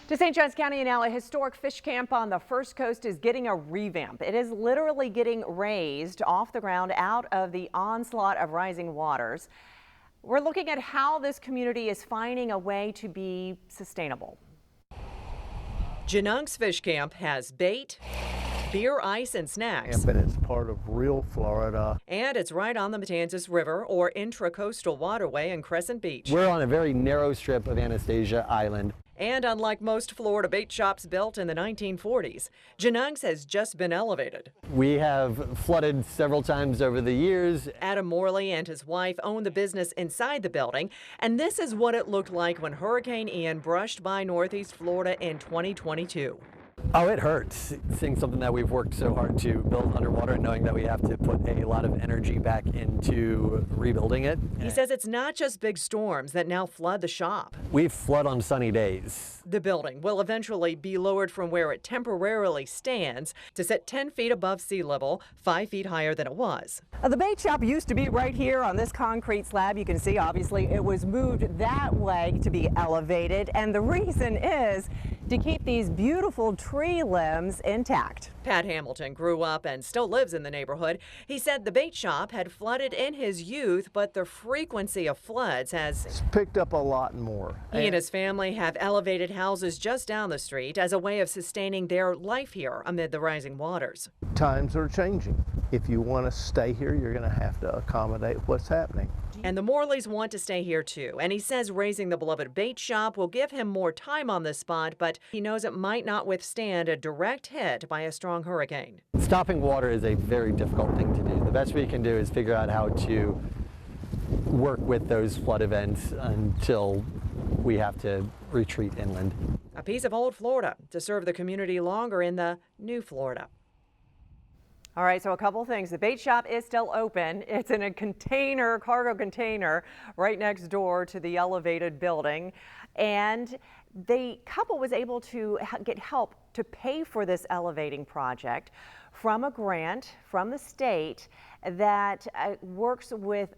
To St. Johns County now, a historic fish camp on the First Coast is getting a revamp. It is literally getting raised off the ground out of the onslaught of rising waters. We're looking at how this community is finding a way to be sustainable. Genung's fish camp has bait, beer, ice, and snacks. And it's part of real Florida. And it's right on the Matanzas River or intracoastal waterway in Crescent Beach. We're on a very narrow strip of Anastasia Island. And unlike most Florida bait shops built in the 1940s, Genung's has just been elevated. We have flooded several times over the years. Adam Morley and his wife own the business inside the building, and this is what it looked like when Hurricane Ian brushed by Northeast Florida in 2022. Oh, it hurts seeing something that we've worked so hard to build underwater and knowing that we have to put a lot of energy back into rebuilding it. He says it's not just big storms that now flood the shop. We flood on sunny days. The building will eventually be lowered from where it temporarily stands to sit 10 feet above sea level, 5 feet higher than it was. The bait shop used to be right here on this concrete slab. You can see, obviously, it was moved that way to be elevated. And the reason is to keep these beautiful tree limbs intact. Pat Hamilton grew up and still lives in the neighborhood. He said the bait shop had flooded in his youth, but the frequency of floods has It's picked up a lot more. He and his family have elevated houses just down the street as a way of sustaining their life here amid the rising waters. Times are changing. If you want to stay here, you're going to have to accommodate what's happening. And the Morleys want to stay here too. And he says raising the beloved bait shop will give him more time on this spot, but he knows it might not withstand a direct hit by a strong hurricane. Stopping water is a very difficult thing to do. The best we can do is figure out how to work with those flood events until we have to retreat inland. A piece of old Florida to serve the community longer in the new Florida. All right, so a couple things. The bait shop is still open. It's in a container, cargo container, right next door to the elevated building. And the couple was able to get help to pay for this elevating project from a grant from the state that works with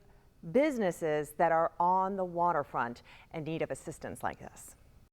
businesses that are on the waterfront in need of assistance like this.